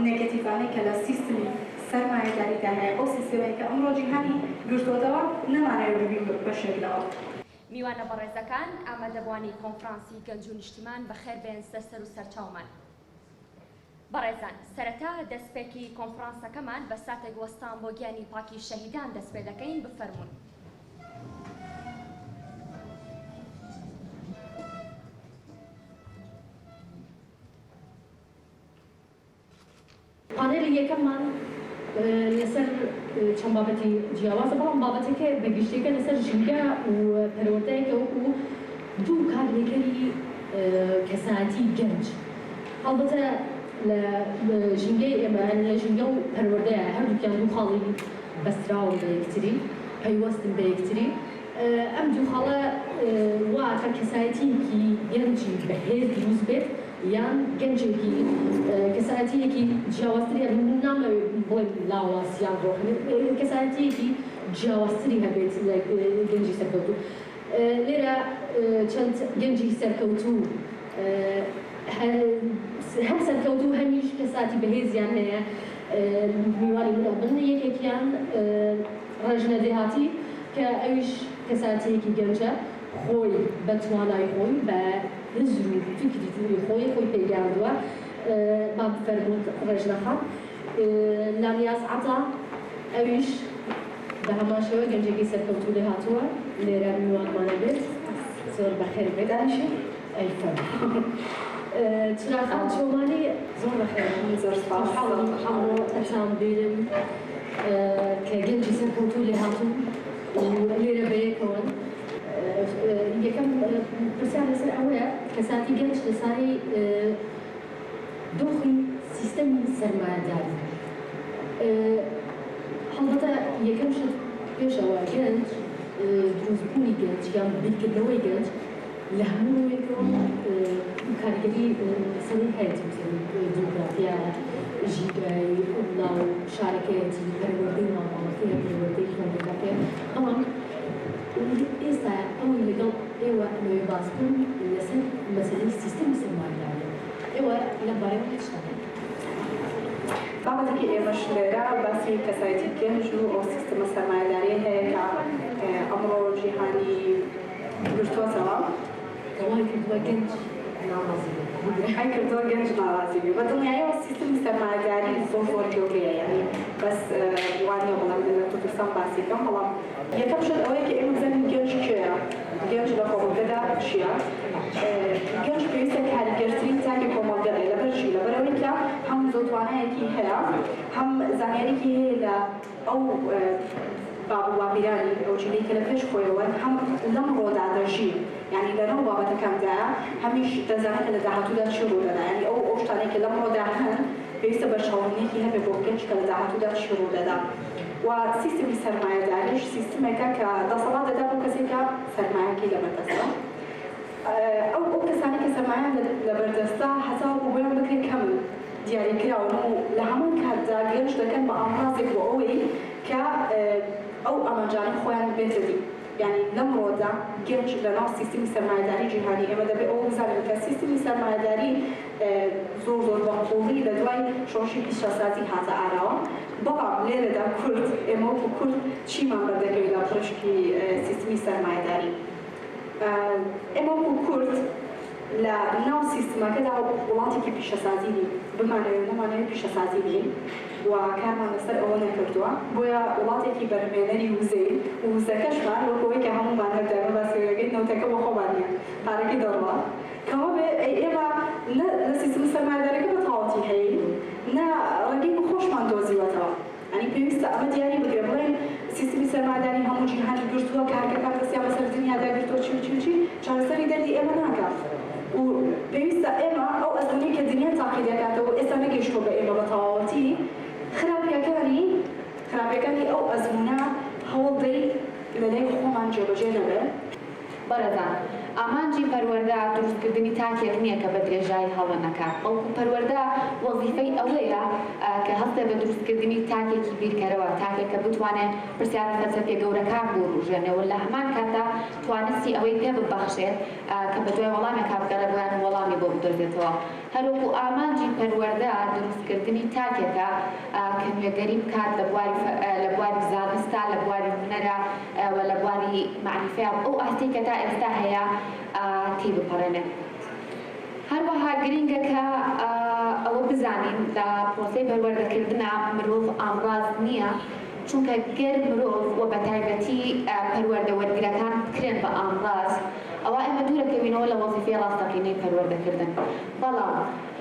نگاتیفانی که لسیستم سرمایه‌داری داره او سیستمی که امروز جهانی گرفته‌اند نمانه ببین بشکل میوانە بەڕێزەکان ئامادەبوانی کۆنفرانسی گەنج و نیشتیمان بەخێر بێن سەر و سەرچاومان. بەڕێزان، سەرەتا دەستپێکی کۆنفرانسەکەمان بە ساتێک وەستان بۆ گیانی پاکی شەهیدان دەست پێ دەکەین بفەرمونون. پانێلی یەکەممان لەسەر چەند بابەتی جیاوازە، بەڵام بابەتێکە بەگشتێکە لەسەر ژینگە و پەروەردەیەکە وەکو دوو کارلێکەری کەسایەتی گەنج. هەڵبەتە لە ژینگەی ئێمە لە ژینگە و پەروەردەیە هەردووکیان دوو خاڵی بەستراون بە یەکتری، پەیوەستن بە یەکتری. ئەم دوو خاڵە واتە کەسایەتیەکی گەنجی بەهێز دروست بێت یان گەنجێکی کەسایەتیەکی جیاوازتری نامەوێت بڵێن لاوازیان ڕۆخنێت، کەسایەتیەکی جیاوازتری هەبێت لە گەنجی سەرکەوتوو. لێرە چەند گەنجی سەرکەوتوو هەم سەرکەوتوو هەمیش کەساتی بەهێزیان هەیە. میوانی منەبن یەکێکیان ڕێژنە دێهاتی کە ئەویش کەساتیەکی گەنجە، خۆی بە توانای خۆی بە هزر و فکری خۆی پێگەاندووە. با بفەرمووت ڕێژنەخان نانیاز عەتا ئەویش بە هەمان شێوە گەنجێکی سەرکەوتوو لێ هاتووە. لێرە میوانمانە بێت زۆر بەخێر بێت. دانیشی ئەیفەر چراخان چۆمانی زۆر بەخێر زۆر سپاس هەموو ئەتان بێرن کە گەنجی سەرکەوتوو لێ هاتوون و لێرە بەیەکەوەن. یەکەم پرسیار لەسەر ئەوەیە کەساتی گەنج لەسەری دۆخی سیستەمی سەرمایەداری. هەڵبەتە یەکەم شت پێشەوە گەنج دروستبوونی گەنج یان بیرکردنەوەی گەنج لە هەموویەکەوە کاریگەری سەری هەیە دیموکراتیا ژینگای ناو شارەکەیەتی پەروەردەی ماڵپەڕەکەیە پەروەردەی خوێندەکەیە ئەوان ئێستا ئەوەی لەگەڵ ئێوە ئەوەی باس بوون لەسەر مەسەلەی سیستەمی سەرمایەداری ئێوە لەبارەی هیچ نەکەن. بابەتێکی ئێمەش لێرە باسی کەسایەتی گەنج و ئەو سیستەمە سەرمایەداری هەیە کە ئەمڕۆ جیهانی گرتووەتەوە. کەوای کردووە گەنج ناڕازی بێت. ئەی کردووە گەنج ناڕازی بێت. بەدڵنیاییەوە سیستەمی سەرمایەداری زۆر گەورەیە، یعنی بەس وانە بڵێم لە کوردستان باسی بکەم، بەڵام یەکەم شت ئەوەیە کە ئێمە بزانین گەنج کێیە، گەنج لە کۆمەلگەدا چییە. گەنج پێویستە کاریگەرترین تاکی کۆمەلگەدای لەبەرچی لەبەرەوەی کە هەم زۆرتوانایەکی هەیە، هەم زانیاریی هەیە لە ئەو بابوابیرانی ئەو جلەی کە لە پێش خۆیەوە هەم لەم ڕۆدا دەژی، یعنی لەنەو بابەتەکاندا هەمیش دەزانێت کە لە داهاتوودا چی ڕوودەدا، یعنی ئەو شتانەی کە لەم ڕۆدا هەن پێویستە بەرچاوبوونێکی هەبێت بۆ گەنج کە لە داهاتوودا چی ڕوودەدا. و سیستمی سەرمایەداریش سیستمێکە کە دەسەڵات دەدا بۆ کەسێکە سەرمایەکی لەبەردەستە. ئەو کەسانی کە سەرمایەیان لەبەردەستە هەساو بۆ بۆیان بکرێت کەم دیاریکراون و لە هەموو کاتدا گەنج دەکەن بە ئامڕازێک بۆ ئەوەی کە ئەو ئەمانجانی خۆیان بێتە دی. یعنی لەم ڕۆدا گەنج لەناو سیستمی سەرمایەداری جیهانی ئێمە دەبێت ئەوە بزانین کە سیستمی سەرمایەداری زۆر بەقوڵی لە دوای شۆڕشی پیشەسازی هاتە ئاراوە. بەڵام لێرەدا کورد ئێمە وەکو کورد چیمان بەردەکەوێت لە پڕشکی سیستمی سەرمایەداری. ئێمە وەکو کورد لە ناو سیستمەکەدا وڵاتێکی پیشەسازی بین، بمانەوێت نەمانەوێت پیشەسازی بین و کارمان لەسەر ئەوە نەکردووە، بۆیە وڵاتێکی بەرهەمێنەری وزەی و وزەکەشمان وەکەوەی کە هەموومان هەردەمە باسیەکەی نەوتەکە بۆ خۆمان نیە پارەکەی دەڕوا کەوا بێ ئێمە لە سیستم سەرمایەداریەکە بە تەواوەتی هەیە نە ڕێگەی خۆشمان دۆزیوەتەوە. ئەنی پێویستە ئەمە دیاری بگرێ بڵێن سیستمی سەرمایەداری هەموو جیهانی گرتووە، کارگەکان دەستیان بەسەر دنیادا گرتووە چی چارەسەری دەردی ئێمە ناکات. و پێویستە ئێمە ئەو ئەزمونەی کە دنیا تاقی دەکاتەوە ئێستا نەگەیشتووە بە ئێمە بە تەواوەتی خراپیەکانی ئەو ئەزمونە هەوڵ دەی لەلای خۆمان جێبەجێ نەبێت. بەرەزان ئامانجی پەروەردە دروستکردنی تاکێک نییە کە بە درێژایی هەڵە نەکات، بەڵکو پەروەردە وەزیفەی ئەوەیە کە هەستێ بە دروستکردنی تاکێکی بیرکەرەوە، تاکێک کە بتوانێت پرسیارە فەلسەفی گەورەکان بۆ ڕوژێنەوە لە هەمان کاتدا توانستی ئەوەی پێ ببەخشێت کە بە دوای وەڵامێک بگەڕێ بۆیان وەڵامی بۆ بدۆزێتەوە. هەروەکو ئامانجی پەروەردە دروستکردنی تاکێکە کە نوێگەری بکات لە بواری زانستە، لە بواری هونەرە و لە بواری معنیفەیە ئەو ئاستی کە تا ئێستا هەیە تێی بپەڕێنێت. هەروەها گرنگە کە ئەوە بزانین لە پرۆسەی پەروەردەکردنە مرۆڤ ئامڕاز نییە، چونکە گەر مرۆڤ و بە تایبەتی پەروەردەوەرگرەکان بکرێن بە ئامڕاز، ئەوە ئێمە دوورەکەوینەوە لە وەزیفەی ڕاستەقینەی پەروەردەکردن. بەڵام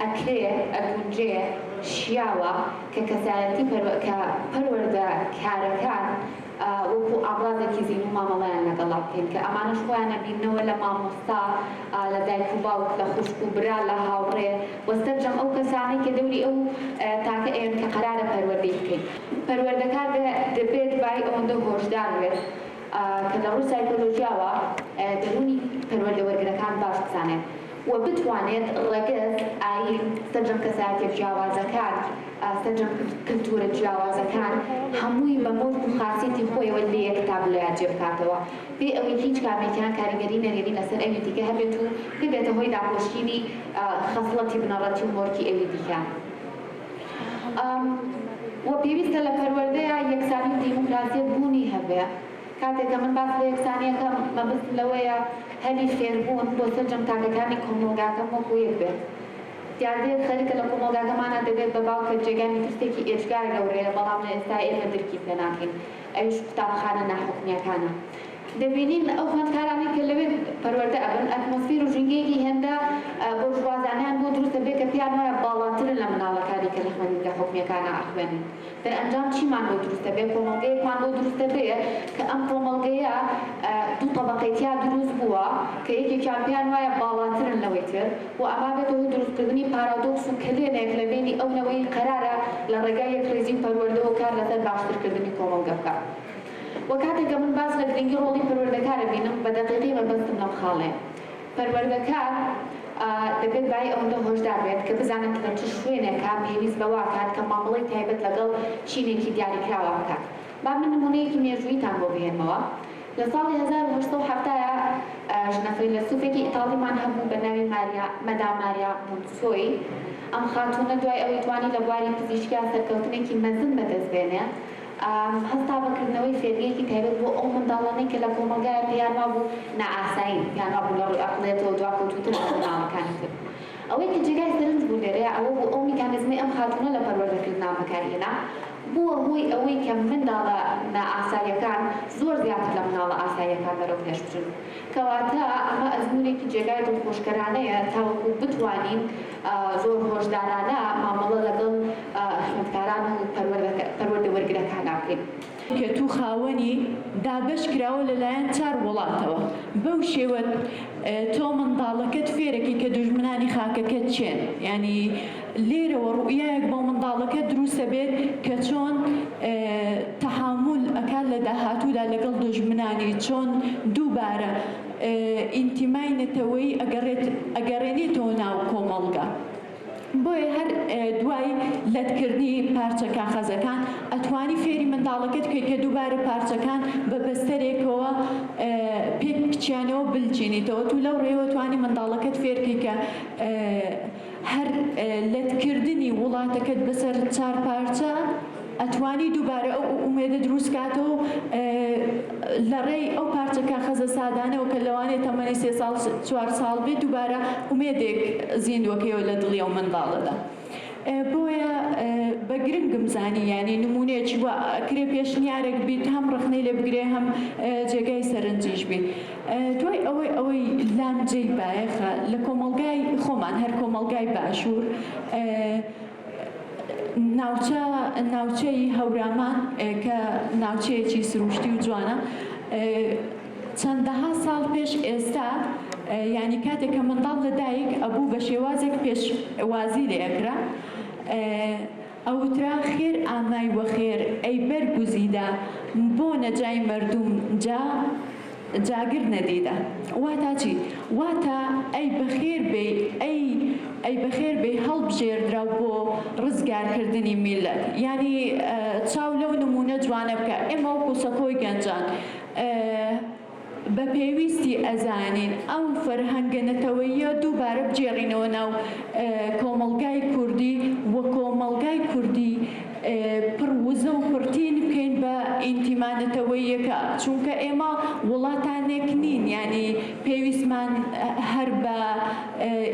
ئەکرێ ئەگونجێ شیاوە کە کەسایەتی پەروەردەکارەکان وەکو ئامڕازێکی زین و مامەڵەیان لەگەڵا بکەین کە ئەمانەش خۆیانە بینەوە لە مامۆستا، لە دایک و باوک، لە خوشک و برا، لە هاوڕێ وەستەرجەم ئەو کەسانەی کە دەوری ئەو تاکە ئێن کە قەرارە پەروەردەی بکەین. پەروەردەکار دەبێت بای ئەوەندە هۆشدار بێت کە لە ڕووی سایکۆلۆژیاوە دەرونی پەروەردەوەرگرەکان باش بزانێت و بتوانێت ڕێگەز ئاین سەرجەم کەسایەتیە جیاوازەکان، سەرجەم کلتورە جیاوازەکان هەمووی بە مۆرد و خاسیەتی خۆیەوە لێ یەک تابلۆیان جێ بکاتەوە، بێ ئەوەی هیچ کامێکیان کاریگەری نەرێنی لەسەر ئەوی دیکە هەبێت و ببێتە هۆی داپۆشینی خەسڵەتی بنەڕەتی و مۆرکی ئەوی دیکەن. و پێویستە لە پەروەردەیە یەکسانی و دیموکراسیەت بوونی هەبێ. کاتێککە من باس لە یەکسانیەکەم مەبەست لەوەیە هەلی فێربوون بۆ سەرجەم تاکەکانی کۆمەڵگاکەم وەکو یەک بێت. دیاردێت خەریکە لە کۆمەڵگاکەمانە دەبێت بە باوکە جێگانی ترسێکی ئێجگار گەورەیە، بەڵام لە ئێستا ئێمە درکی پێ ناکەین، ئەویش قوتابخانە ناحوکمیەکانە. دەبینین ئەو خوێندکارانی کە لەوێ پەروەردە ئەبن ئەتمۆسفێر و ژینگەیەکی هێندە بۆ ژوازانیان بۆ دروستە بێت کە پێیان وایە باڵاترن لە مناڵەکانی کە لە خوێندنگە حوکمیەکانە ئەخوێنن. دەرئەنجام چیمان بۆ دروستە بێت؟ کۆمەڵگەیەکمان بۆ دروستە بێت کە ئەم کۆمەڵگەیە دوو طەبەقەیەتیا دروست بووە کە یەکێکیان پێیان وایە باڵاترن لەوەی تر و ئەما بێتەوە دروستکردنی پارادۆکس و کلێنێک لە بینی ئەوەوەی قەرارە لە ڕێگای یەکڕێزی پەروەردەوە کار لەسەر باشترکردنی کۆمەڵگە بکات. وەکاتێک کە من باس لە گرنگی ڕۆڵی پەروەردەکارە بینم بە دەقیقی مەبەستم لەم خاڵێ. پەروەردەکار دەبێت بای ئەوەندە هۆشدار بێت کە بزانێت لە چ شوێنێکە پێویست بەوا کات کە مامەڵەی تایبەت لەگەڵ چینێکی دیاریکراوە بکات. با من نمونەیەکی مێژوویتان بۆ بهێنمەوە. لە ساڵی 1970 ژنە فەیلسوفێکی ئیتاڵیمان هەبوو بە ناوی مەدام ماریا مونتسۆی. ئەم خاتوونە دوای ئەوەی توانی لە بواری پزیشکیان سەرکەوتنێکی مەزن بەدەستبێنێت، هەستا بەکردنەوەی فێریەکی تایبەت بۆ ئەو منداڵانەی کە لە کۆمەلگایە پێیان وابوو نائاسایی، یان وابوو لە ڕووی ئەقڵێتەوە دواکەوتوتر لە منداڵەکانی تر. ئەوەی کە جێگای سەرنج بوو لێرەیە ئەوە بوو ئەو میکانیزمەی ئەم خاتوونە لە پەروەردەکردنا بەکارهێنا بووە هۆی ئەوەی کە منداڵە نائاساییەکان زۆر زیاتر لە مناڵە ئاساییەکان بەرەو پێش بچن. کەواتە ئەمە ئەزموونێکی جێگای دڵخۆشکەرانەیە تاوەکو بتوانین زۆر هۆشدارانە مامەڵە لەگەڵ خوێندکاران و پەروەردەوەرگرەکان بکەین. کە تو خاوەنی دابش کراوە لەلایەن 4 وڵاتەوە. بەو شێوە تۆ منداڵەکەت فێرەکی کە دوژمنانی خاکەکەت چێن، ینی لێرەوە ڕوئیەک بۆ منداڵەکە دروستە بێت کە چۆن تەحامل ئەکات لە داهاتوودا لەگەڵ دوژمنانی، چۆن دووبارە ئینتیمای نەتەوەی ئەگەڕێنێتەوە ناو کۆمەڵگە. بۆیە هەر دوای لەتکردنی پارچە کاغەزەکان ئەتوانی فێری منداڵەکەت کە دووبارە پارچەکان بە بەستەرێکەوە پێک بچیانەوە بلچێنیتەوە. تو لەو ڕێوە توانی منداڵەکەت فێرکی کە هەر لەتکردنی وڵاتەکەت بەسەر 4 پارچە ئەتوانی دووبارە ئەو ئومێدە دروست کاتەوە لە ڕێی ئەو پارچە کاغەزە سادانەوە کە لەوانێت تەمەنی 3 ساڵ 4 ساڵ بێت دووبارە ئومێدێک زیندوەکەیەوە لە دڵی ئەو منداڵەدا. بۆیە بە گرنگم زانی یانی نمونەیەکی وە ئەکرێ پێشنیارێک بیت هەم ڕخنەی لێ بگرێ هەم جێگای سەرنجیش بیت. دوای ئەوەی لام جێی بایەخە لە کۆمەڵگای خۆمان هەر کۆمەڵگای باشوور ناوچەی هەورامان کە ناوچەیەکی سروشتی و جوانە چەندەها ساڵ پێش ئێستا ینی کاتێک کە منداڵ لەدایک ئەبوو بە شێوازێک پێشوازی لێکرا ئەوترا خێر ئامای وەخێر ئەی بەرگوزیدا بۆ نەجای مەردوم جا جاگر نەدیدا واتا چی واتا ئەی بەخێر بێ ئەی بەخێر بێ هەڵبژێردرا بۆ ڕزگارکردنی میلەت یعنی چاو لەو نمونە جوانە بکە ئێمە وەکو سەکۆی گەنجان بە پێویستی ئەزانین ئەو فەرهەنگە نەتەوەییە دووبارە بجێڕینەوە ناو کۆمەڵگای کوردی وە کۆمەڵگای کوردی پڕوزە و پڕتین بکەین بە ئینتیمانەتەوەییەکە چونکە ئێمە وڵاتانێک نین ینی پێویستمان هەر بە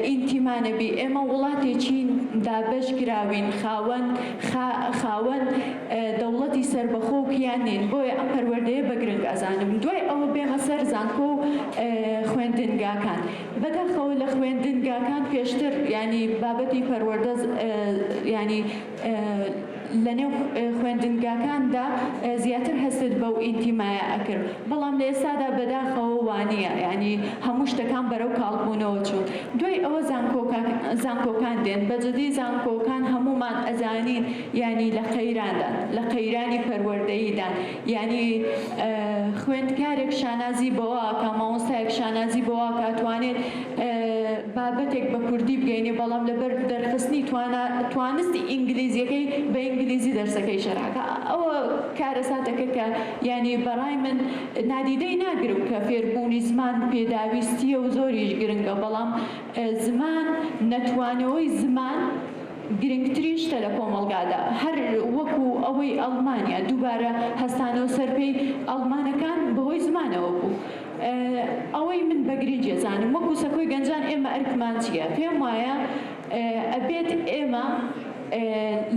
ئینتیمانە بی ئێمە وڵاتێکی دابەشکراوین خاوەن دەوڵەتی سەربەخۆ و کیانین بۆیە ئەم پەروەردەیە بە گرنگ ئەزانم دوای ئەوە بێمە سەر زانکۆ و خوێندنگاکان بەداخەوە لە خوێندنگاکان پێشتر ینی بابەتی پەروەردە ینی لەنێو خوێندنگاکاندا زیاتر هەست بەو ئینتیمایە ئەکرد بەڵام لە ئێستادا بەداخەوە وانە ینی هەموو شتەکان بەرەو کاڵبوونەوە چوون دوای ئەوە زانکۆکان دێن بەجددی زانکۆکان هەمومان ئەزانین ینی لە قەیراندان لە قەیرانی پەروەردەییدان ینی خوێندکارێک شانازی بەوە کە مامۆستایەک شانازی بەوە کاتوانێت بابەتێک بە کوردی بگەینێ بەڵام لەبەر دەرخستنی توانستی ئینگلیزیەکەی بە ئینگلیزی دەرسەکەی شەراکە ئەوە کارە ساتەکە کە ینی بەڕای من نادیدەی ناگرم کە فێربوونی زمان پێداویستیە و زۆریش گرنگە بەڵام زمان نەتوانەوەی زمان گرنگترین شتە لە کۆمەڵگادا هەر وەکو ئەوەی ئەڵمانیا دووبارە هەستانەوە سەرپێی ئەڵمانەکان بەهۆی زمانەوە بوو ئەوەی من بەگرنگ ێزانم وەکو سەکۆی گەنجان ئێمە ئەرکمان چییە پێم وایە ئەبێت ئێمە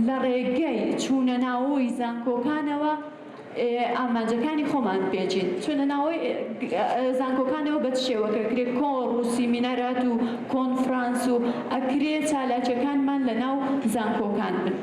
لە ڕێگەی چوونە ناوەوەی زانکۆکانەوە ئامانجەکانی خۆمان پێچین چونە ناوەی زانکۆکانەوە بە شێوەکە کرێ کۆڕ و سیمینەرات و کۆنفرانس و ئەکرێ چالاکیەکانمان لە ناو زانکۆکان بن